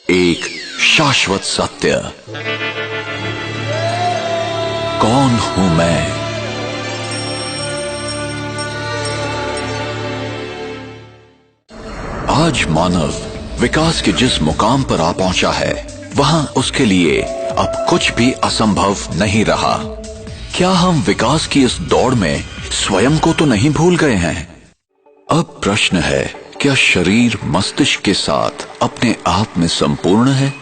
एक शाश्वत सत्य। कौन हूं मैं? आज मानव विकास के जिस मुकाम पर आ पहुंचा है, वहां उसके लिए अब कुछ भी असंभव नहीं रहा। क्या हम विकास की इस दौड़ में स्वयं को तो नहीं भूल गए हैं? अब प्रश्न है, क्या शरीर मस्तिष्क के साथ अपने आप में संपूर्ण है?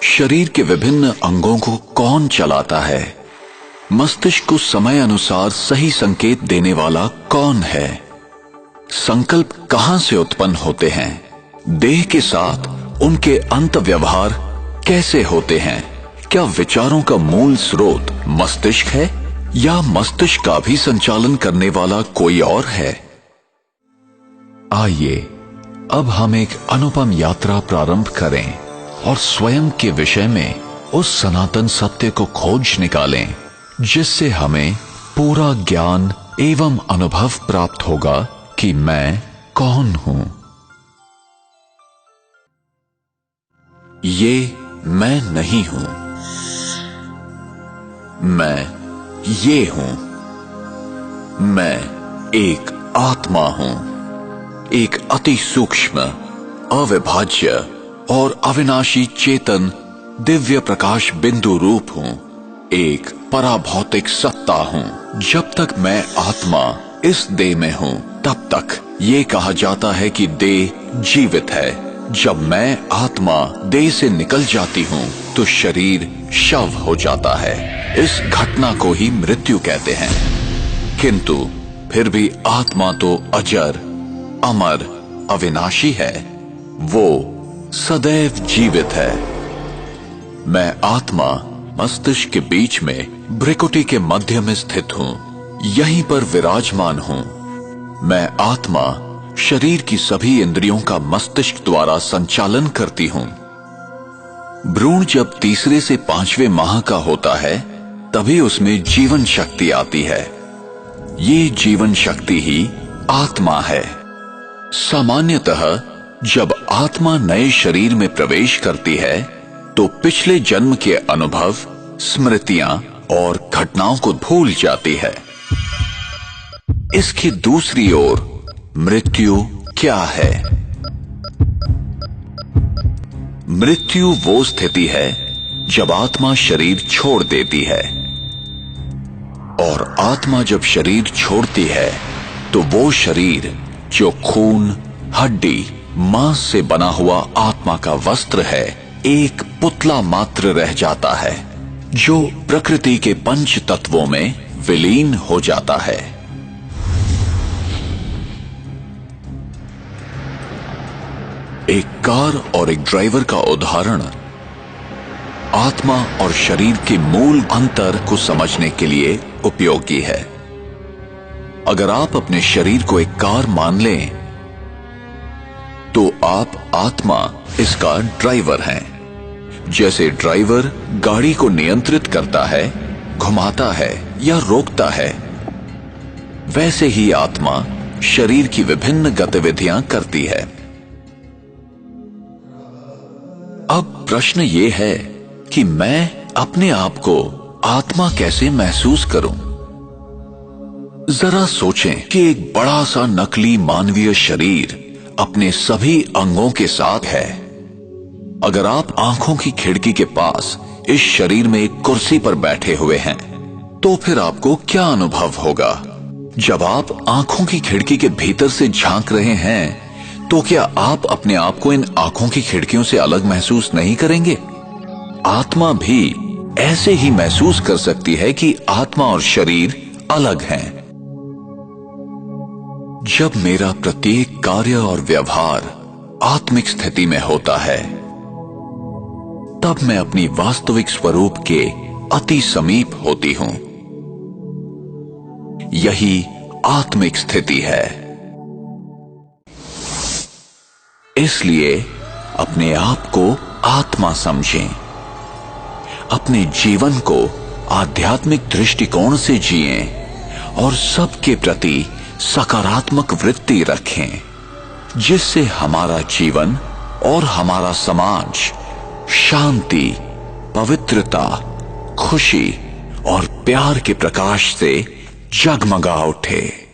शरीर के विभिन्न अंगों को कौन चलाता है? मस्तिष्क को समय अनुसार सही संकेत देने वाला कौन है? संकल्प कहां से उत्पन्न होते हैं? देह के साथ उनके अंत व्यवहार कैसे होते हैं? क्या विचारों का मूल स्रोत मस्तिष्क है या मस्तिष्क का भी संचालन करने वाला कोई और है? आइए अब हम एक अनुपम यात्रा प्रारंभ करें और स्वयं के विषय में उस सनातन सत्य को खोज निकालें, जिससे हमें पूरा ज्ञान एवं अनुभव प्राप्त होगा कि मैं कौन हूं। ये मैं नहीं हूं, मैं ये हूं। मैं एक आत्मा हूं, एक अति सूक्ष्म, अविभाज्य और अविनाशी चेतन दिव्य प्रकाश बिंदु रूप हूं। एक पराभौतिक सत्ता हूं। जब तक मैं आत्मा इस देह में हूं, तब तक ये कहा जाता है कि देह जीवित है। जब मैं आत्मा देह से निकल जाती हूं, तो शरीर शव हो जाता है। इस घटना को ही मृत्यु कहते हैं। किंतु फिर भी आत्मा तो अजर, अमर, अविनाशी है। वो सदैव जीवित है। मैं आत्मा मस्तिष्क के बीच में भ्रिकुटी के मध्य में स्थित हूं, यहीं पर विराजमान हूं। मैं आत्मा शरीर की सभी इंद्रियों का मस्तिष्क द्वारा संचालन करती हूं। भ्रूण जब तीसरे से 5वें माह का होता है, तभी उसमें जीवन शक्ति आती है। ये जीवन शक्ति ही आत्मा है। सामान्यतः जब आत्मा नए शरीर में प्रवेश करती है, तो पिछले जन्म के अनुभव, स्मृतियां और घटनाओं को भूल जाती है। इसकी दूसरी ओर मृत्यु क्या है? मृत्यु वो स्थिति है जब आत्मा शरीर छोड़ देती है। और आत्मा जब शरीर छोड़ती है, तो वो शरीर जो खून, हड्डी, मांस से बना हुआ आत्मा का वस्त्र है, एक पुतला मात्र रह जाता है, जो प्रकृति के पंच तत्वों में विलीन हो जाता है। एक कार और एक ड्राइवर का उदाहरण आत्मा और शरीर के मूल अंतर को समझने के लिए उपयोगी है। अगर आप अपने शरीर को एक कार मान लें, तो आप आत्मा इसका ड्राइवर हैं। जैसे ड्राइवर गाड़ी को नियंत्रित करता है, घुमाता है या रोकता है, वैसे ही आत्मा शरीर की विभिन्न गतिविधियां करती है। अब प्रश्न ये है कि मैं अपने आप को आत्मा कैसे महसूस करूं? जरा सोचें कि एक बड़ा सा नकली मानवीय शरीर अपने सभी अंगों के साथ है। अगर आप आंखों की खिड़की के पास इस शरीर में एक कुर्सी पर बैठे हुए हैं, तो फिर आपको क्या अनुभव होगा? जब आप आंखों की खिड़की के भीतर से झांक रहे हैं, तो क्या आप अपने आप को इन आंखों की खिड़कियों से अलग महसूस नहीं करेंगे? आत्मा भी ऐसे ही महसूस कर सकती है कि आत्मा और शरीर अलग हैं। जब मेरा प्रत्येक कार्य और व्यवहार आत्मिक स्थिति में होता है, तब मैं अपनी वास्तविक स्वरूप के अति समीप होती हूं। यही आत्मिक स्थिति है। इसलिए अपने आप को आत्मा समझें। अपने जीवन को आध्यात्मिक दृष्टिकोण से जिएं और सबके प्रति सकारात्मक वृत्ति रखें, जिससे हमारा जीवन और हमारा समाज शांति, पवित्रता, खुशी और प्यार के प्रकाश से जगमगा उठे।